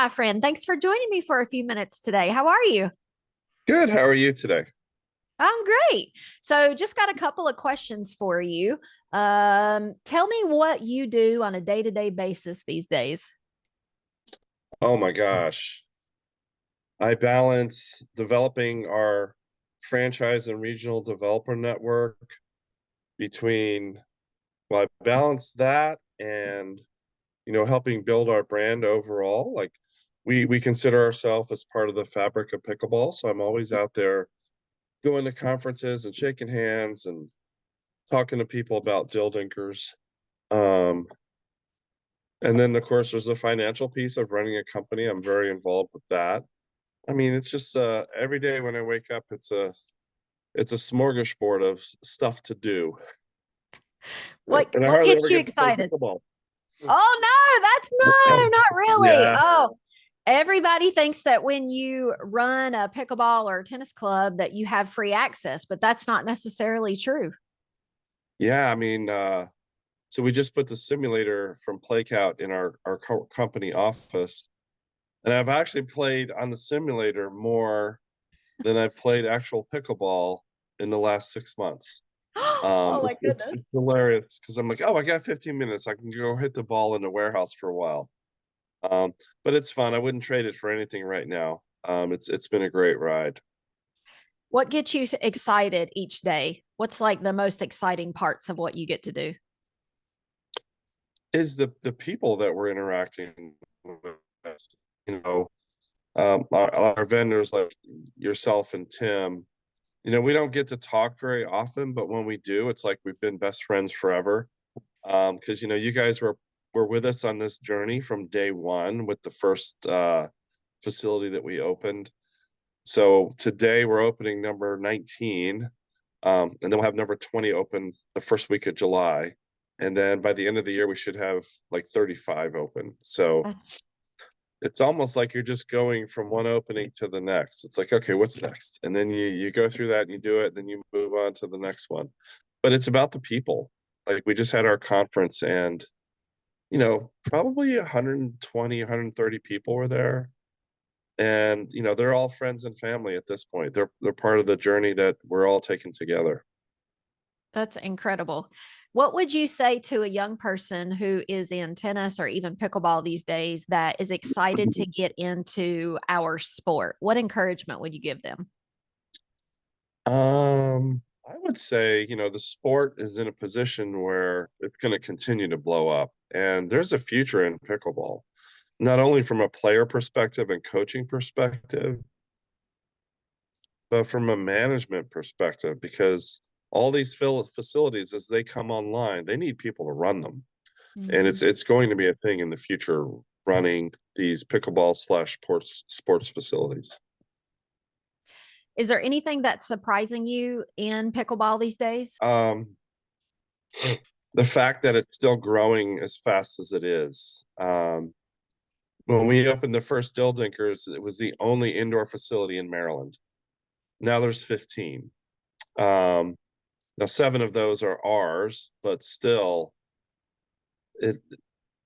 my friend. Thanks for joining me for a few minutes today. How are you? Good. How are you today? I'm great. So, just got a couple of questions for you. Tell me what you do on a day-to-day basis these days. Oh my gosh. I balance developing our franchise and regional developer network between, well, I balance that and, helping build our brand overall. Like we consider ourselves as part of the fabric of pickleball. So I'm always out there going to conferences and shaking hands and talking to people about Dill Dinkers. Um, and then of course there's the financial piece of running a company. I'm very involved with that. I mean, it's just every day when I wake up, it's a smorgasbord of stuff to do, What and I what hardly gets ever you get to play excited? pickleball. Oh no, that's no, not really. Yeah, Oh, everybody thinks that when you run a pickleball or tennis club that you have free access, but that's not necessarily true. yeah. I mean, so we just put the simulator from PlayCout in our company office, and I've actually played on the simulator more than I've played actual pickleball in the last 6 months. Oh my It's goodness. hilarious because I'm like, oh, I got 15 minutes. I can go hit the ball in the warehouse for a while. Um, but it's fun. I wouldn't trade it for anything right now. It's been a great ride. What gets you excited each day? What's like the most exciting parts of what you get to do? Is the people that we're interacting with, you know, our vendors like yourself and Tim. We don't get to talk very often, but when we do, it's like we've been best friends forever. Because you guys were with us on this journey from day one with the first facility that we opened. So today we're opening number 19, and then we'll have number 20 open the first week of July. And then by the end of the year, we should have like 35 open. So That's it's almost like you're just going from one opening to the next. It's like, okay, what's next? And then you go through that and you do it, then you move on to the next one. But it's about the people. Like we just had our conference and probably 120, 130 people were there. And they're all friends and family at this point. They're part of the journey that we're all taking together. that's incredible. What would you say to a young person who is in tennis or even pickleball these days that is excited to get into our sport? What encouragement would you give them? I would say, the sport is in a position where it's going to continue to blow up. And there's a future in pickleball, not only from a player perspective and coaching perspective, but from a management perspective, because all these facilities, as they come online, they need people to run them. And Mhm. it's going to be a thing in the future running these pickleball slash sports facilities. Is there anything that's surprising you in pickleball these days? Um, the fact that it's still growing as fast as it is. When we opened the first Dill Dinkers, it was the only indoor facility in Maryland. Now there's 15. Um, Now seven of those are ours, but still, it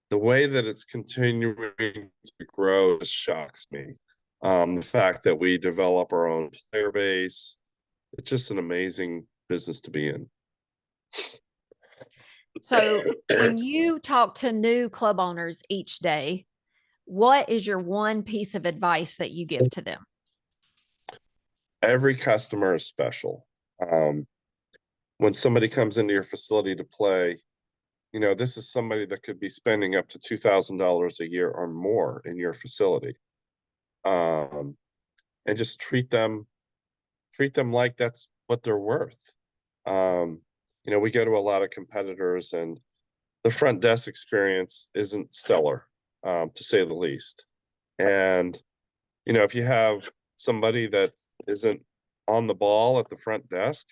the way that it's continuing to grow shocks me. The fact that we develop our own player base, it's just an amazing business to be in. So, when you talk to new club owners each day, what is your one piece of advice that you give to them? Every customer is special. Um, when somebody comes into your facility to play, this is somebody that could be spending up to $2,000 a year or more in your facility. Um, and just treat them like that's what they're worth. Um, we go to a lot of competitors, and the front desk experience isn't stellar, to say the least. And if you have somebody that isn't on the ball at the front desk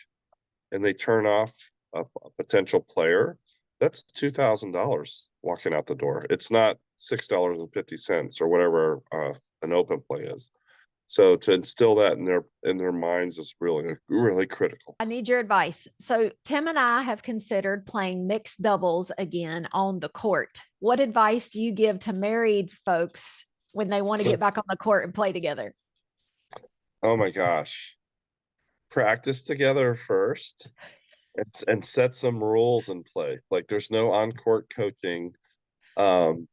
and they turn off a potential player, that's $2,000 walking out the door. It's not $6.50 or whatever an open play is. So to instill that in their minds is really really critical. I need your advice. So, Tim and I have considered playing mixed doubles again on the court. What advice do you give to married folks when they want to get back on the court and play together? Oh my gosh. Practice together first and set some rules in play. Like there's no on-court coaching. Um,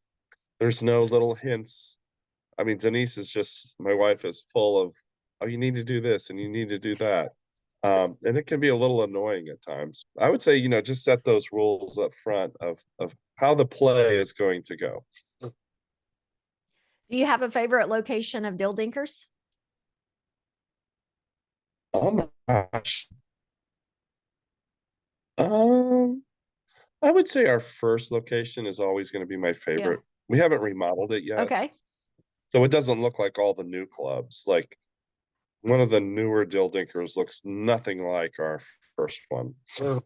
there's no little hints. I mean, Denise is just, my wife is full of, oh, you need to do this and you need to do that. And it can be a little annoying at times. I would say, just set those rules up front of how the play is going to go. Do you have a favorite location of Dill Dinkers? Oh my gosh. Um, I would say our first location is always going to be my favorite. Yeah. We haven't remodeled it yet, Okay. so it doesn't look like all the new clubs. Like one of the newer Dill Dinkers looks nothing like our first one. So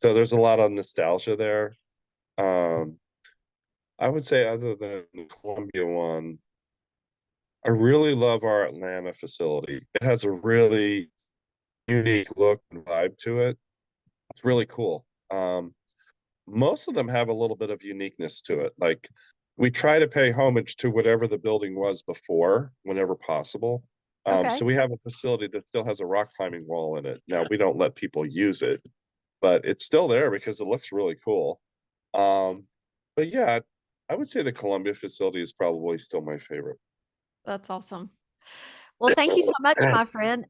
there's a lot of nostalgia there. Um, I would say other than the Columbia one, I really love our Atlanta facility. It has a really unique look and vibe to it. It's really cool. Most of them have a little bit of uniqueness to it. Like we try to pay homage to whatever the building was before, whenever possible. So Okay. we have a facility that still has a rock climbing wall in it. Now we don't let people use it, but it's still there because it looks really cool. But yeah, I would say the Columbia facility is probably still my favorite. That's awesome. Well, thank you so much, my friend.